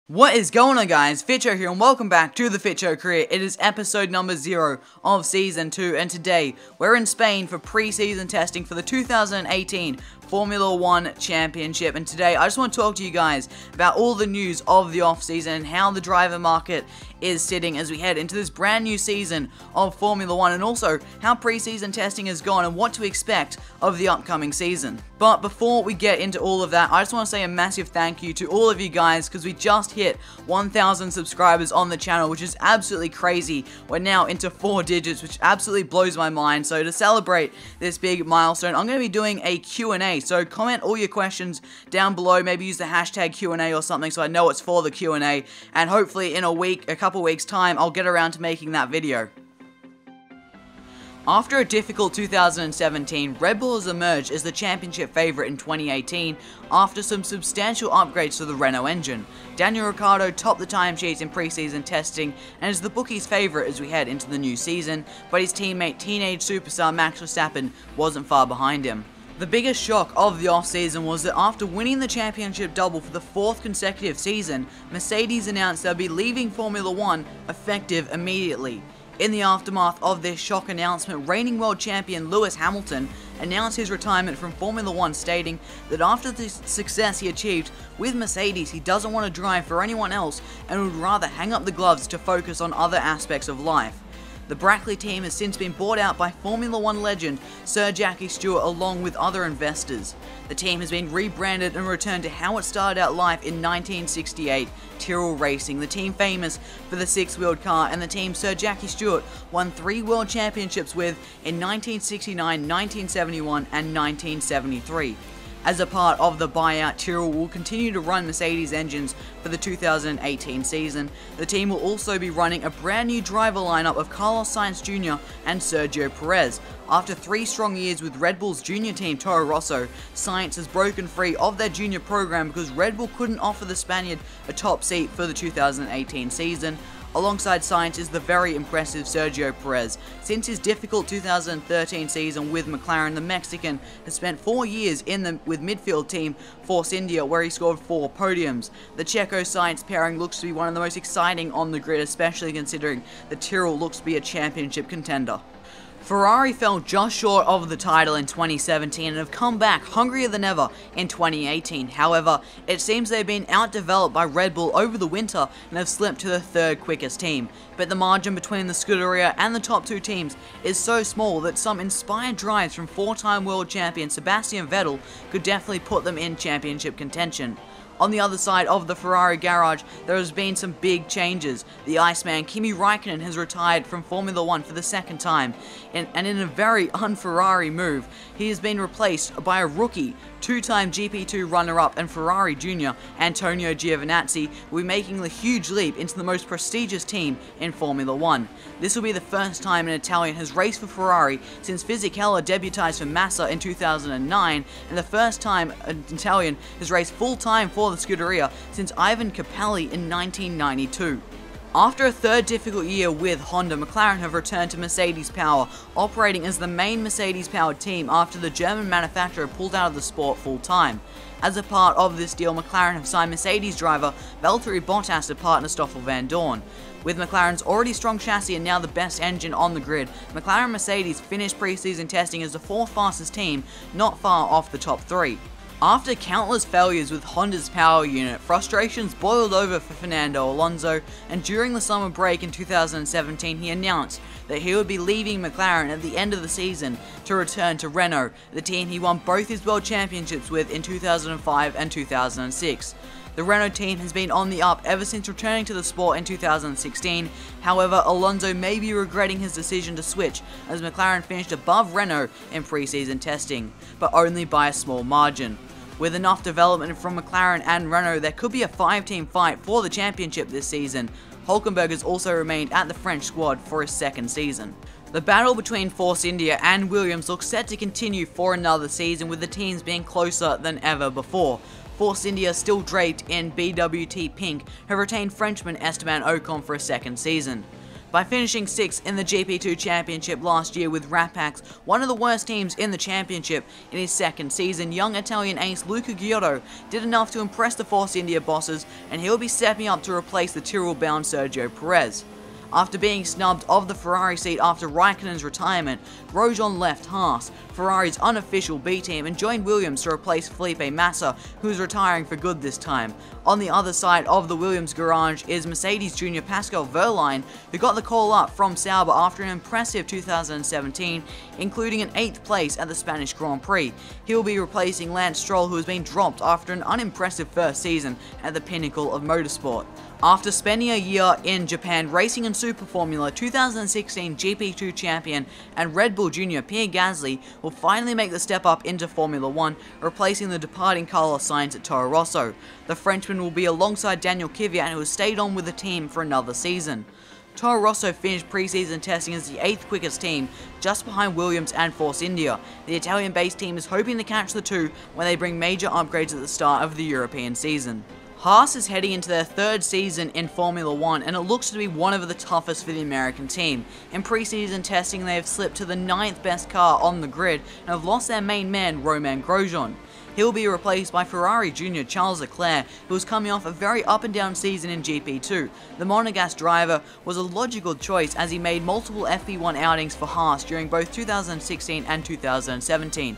What is going on, guys? Fitcho here and welcome back to the Fitcho Career. It is episode number 0 of season 2 and today we're in Spain for pre-season testing for the 2018 Formula 1 Championship, and today I just want to talk to you guys about all the news of the off-season and how the driver market is sitting as we head into this brand new season of Formula 1, and also how pre-season testing has gone and what to expect of the upcoming season. But before we get into all of that, I just want to say a massive thank you to all of you guys because we just hit 1,000 subscribers on the channel, which is absolutely crazy. We're now into 4 digits, which absolutely blows my mind. So to celebrate this big milestone, I'm going to be doing a Q&A. So comment all your questions down below, maybe use the hashtag Q&A or something so I know it's for the Q&A, and hopefully in a couple weeks time, I'll get around to making that video. After a difficult 2017, Red Bull has emerged as the championship favourite in 2018 after some substantial upgrades to the Renault engine. Daniel Ricciardo topped the timesheets in pre-season testing and is the bookies' favourite as we head into the new season, but his teammate teenage superstar Max Verstappen wasn't far behind him. The biggest shock of the off-season was that after winning the championship double for the 4th consecutive season, Mercedes announced they'll be leaving Formula 1 effective immediately. In the aftermath of this shock announcement, reigning world champion Lewis Hamilton announced his retirement from Formula 1, stating that after the success he achieved with Mercedes, he doesn't want to drive for anyone else and would rather hang up the gloves to focus on other aspects of life. The Brackley team has since been bought out by Formula 1 legend Sir Jackie Stewart along with other investors. The team has been rebranded and returned to how it started out life in 1968, Tyrrell Racing, the team famous for the 6-wheeled car, and the team Sir Jackie Stewart won 3 world championships with in 1969, 1971 and 1973. As a part of the buyout, Tyrrell will continue to run Mercedes engines for the 2018 season. The team will also be running a brand new driver lineup of Carlos Sainz Jr. and Sergio Perez. After 3 strong years with Red Bull's junior team Toro Rosso, Sainz has broken free of their junior program because Red Bull couldn't offer the Spaniard a top seat for the 2018 season. Alongside Sainz is the very impressive Sergio Perez. Since his difficult 2013 season with McLaren, the Mexican has spent 4 years with midfield team Force India, where he scored 4 podiums. The Checo-Sainz pairing looks to be one of the most exciting on the grid, especially considering that Tyrrell looks to be a championship contender. Ferrari fell just short of the title in 2017 and have come back hungrier than ever in 2018. However, it seems they've been outdeveloped by Red Bull over the winter and have slipped to the 3rd quickest team. But the margin between the Scuderia and the top 2 teams is so small that some inspired drives from 4-time world champion Sebastian Vettel could definitely put them in championship contention. On the other side of the Ferrari garage, there has been some big changes. The Iceman Kimi Raikkonen has retired from Formula 1 for the 2nd time, and in a very un-Ferrari move, he has been replaced by a rookie, 2-time GP2 runner-up and Ferrari Jr. Antonio Giovinazzi, will be making the huge leap into the most prestigious team in Formula 1. This will be the first time an Italian has raced for Ferrari since Fisichella debuted for Massa in 2009, and the first time an Italian has raced full-time for the Scuderia since Ivan Capelli in 1992. After a 3rd difficult year with Honda, McLaren have returned to Mercedes power, operating as the main Mercedes-powered team after the German manufacturer pulled out of the sport full-time. As a part of this deal, McLaren have signed Mercedes driver Valtteri Bottas to partner Stoffel Vandoorne. With McLaren's already strong chassis and now the best engine on the grid, McLaren and Mercedes finished pre-season testing as the 4th fastest team, not far off the top 3. After countless failures with Honda's power unit, frustrations boiled over for Fernando Alonso, and during the summer break in 2017 he announced that he would be leaving McLaren at the end of the season to return to Renault, the team he won both his world championships with in 2005 and 2006. The Renault team has been on the up ever since returning to the sport in 2016, however Alonso may be regretting his decision to switch as McLaren finished above Renault in pre-season testing, but only by a small margin. With enough development from McLaren and Renault, there could be a 5-team fight for the championship this season. Hülkenberg has also remained at the French squad for his 2nd season. The battle between Force India and Williams looks set to continue for another season, with the teams being closer than ever before. Force India, still draped in BWT pink, have retained Frenchman Esteban Ocon for a 2nd season. by finishing 6th in the GP2 Championship last year with Rapax, one of the worst teams in the championship. In his second season, young Italian ace Luca Ghiotto did enough to impress the Force India bosses, and he'll be stepping up to replace the Tyrrell-bound Sergio Perez. After being snubbed of the Ferrari seat after Raikkonen's retirement, Grosjean left Haas, Ferrari's unofficial B team, and joined Williams to replace Felipe Massa, who's retiring for good this time. On the other side of the Williams garage is Mercedes junior Pascal Wehrlein, who got the call up from Sauber after an impressive 2017, including an 8th place at the Spanish Grand Prix. He will be replacing Lance Stroll, who has been dropped after an unimpressive first season at the pinnacle of motorsport. After spending a year in Japan racing in Super Formula, 2016 GP2 champion and Red Bull junior Pierre Gasly will finally make the step up into Formula 1, replacing the departing Carlos Sainz at Toro Rosso. The Frenchman will be alongside Daniel Kvyat, who has stayed on with the team for another season. Toro Rosso finished preseason testing as the 8th quickest team, just behind Williams and Force India. The Italian-based team is hoping to catch the two when they bring major upgrades at the start of the European season. Haas is heading into their 3rd season in Formula 1, and it looks to be one of the toughest for the American team. In preseason testing, they have slipped to the 9th best car on the grid and have lost their main man, Romain Grosjean. He will be replaced by Ferrari junior Charles Leclerc, who was coming off a very up-and-down season in GP2. The Monegasque driver was a logical choice as he made multiple FP1 outings for Haas during both 2016 and 2017.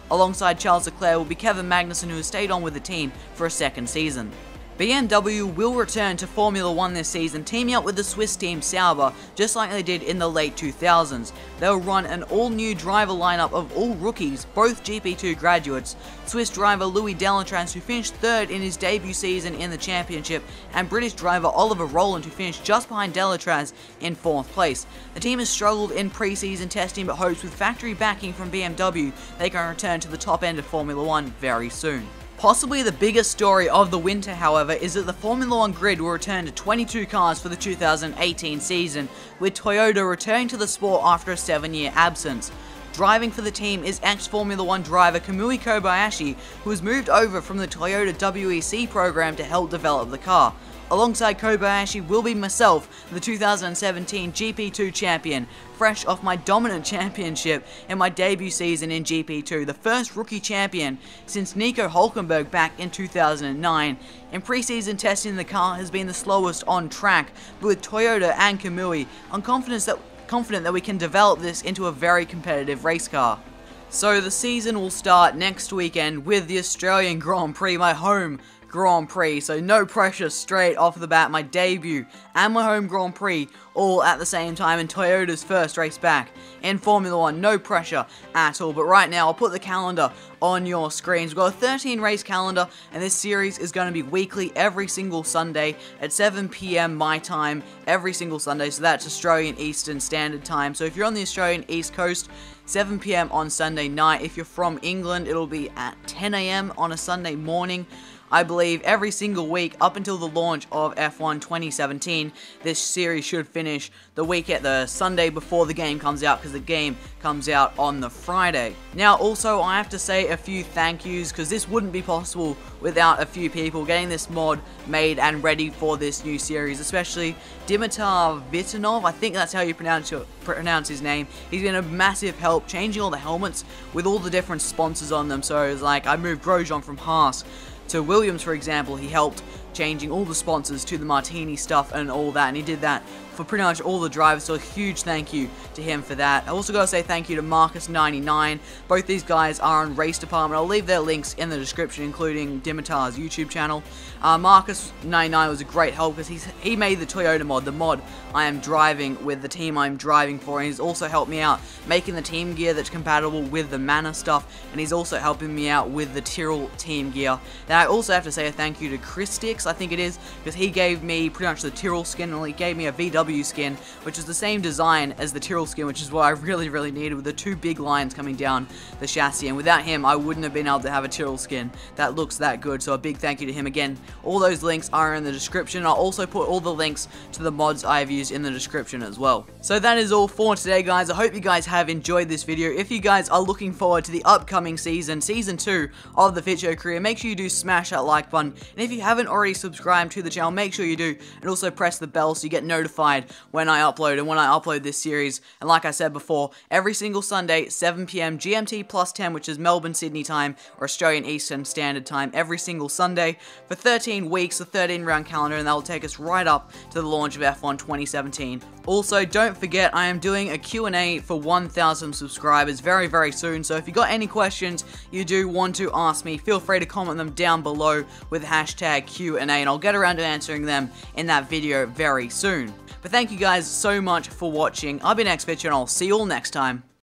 Alongside Charles Leclerc will be Kevin Magnussen, who has stayed on with the team for a 2nd season. BMW will return to Formula 1 this season, teaming up with the Swiss team Sauber, just like they did in the late 2000s. They'll run an all-new driver lineup of all rookies, both GP2 graduates, Swiss driver Louis Deletraz, who finished 3rd in his debut season in the championship, and British driver Oliver Rowland, who finished just behind Deletraz in 4th place. The team has struggled in pre-season testing, but hopes with factory backing from BMW they can return to the top end of Formula 1 very soon. Possibly the biggest story of the winter, however, is that the Formula 1 grid will return to 22 cars for the 2018 season, with Toyota returning to the sport after a 7-year absence. Driving for the team is ex-Formula 1 driver Kamui Kobayashi, who has moved over from the Toyota WEC program to help develop the car. Alongside Kobayashi will be myself, the 2017 GP2 champion, fresh off my dominant championship in my debut season in GP2, the first rookie champion since Nico Hülkenberg back in 2009. In preseason testing, the car has been the slowest on track, but with Toyota and Kamui, I'm confident that we can develop this into a very competitive race car. So the season will start next weekend with the Australian Grand Prix, my home Grand Prix, so no pressure straight off the bat. My debut and my home Grand Prix all at the same time, and Toyota's first race back in Formula 1, no pressure at all. But right now, I'll put the calendar on your screens. We've got a 13 race calendar, and this series is going to be weekly every single Sunday at 7 PM my time every single Sunday, so that's Australian Eastern Standard Time. So if you're on the Australian East Coast, 7 PM on Sunday night. If you're from England, it'll be at 10 AM on a Sunday morning. I believe every single week up until the launch of F1 2017, this series should finish the Sunday before the game comes out, because the game comes out on the Friday. Now, also, I have to say a few thank yous, because this wouldn't be possible without a few people getting this mod made and ready for this new series, especially Dimitar Vitanov, I think that's how you pronounce his name. He's been a massive help changing all the helmets with all the different sponsors on them. So it's like I moved Grosjean from Haas to Williams, for example. He helped changing all the sponsors to the Martini stuff and all that, and he did that for pretty much all the drivers, so a huge thank you to him for that. I also got to say thank you to Marcus99. Both these guys are on Race Department. I'll leave their links in the description, including Dimitar's YouTube channel. Marcus99 was a great help because he made the Toyota mod, the mod I am driving with the team I'm driving for, and he's also helped me out making the team gear that's compatible with the Manor stuff, and he's also helping me out with the Tyrrell team gear. Then I also have to say a thank you to Christix, I think it is, because he gave me pretty much the Tyrrell skin, and he gave me a VW skin, which is the same design as the Tyrrell skin, which is what I really needed, with the two big lines coming down the chassis, and without him I wouldn't have been able to have a Tyrrell skin that looks that good, so a big thank you to him again. All those links are in the description. I'll also put all the links to the mods I've used in the description as well. So that is all for today, guys. I hope you guys have enjoyed this video. If you guys are looking forward to the upcoming season 2 of the Fitcho Career, make sure you do smash that like button, and if you haven't already subscribed to the channel, make sure you do, and also press the bell so you get notified notified when I upload and when I upload this series. And like I said before, every single Sunday, 7 PM GMT plus 10, which is Melbourne Sydney time or Australian Eastern Standard Time, every single Sunday for 13 weeks, a 13-round calendar, and that will take us right up to the launch of F1 2017. Also, don't forget, I am doing a Q&A for 1,000 subscribers very, very soon, so if you got any questions you do want to ask me, feel free to comment them down below with hashtag Q&A, and I'll get around to answering them in that video very soon. But thank you guys so much for watching. I've been Fitcho, and I'll see you all next time.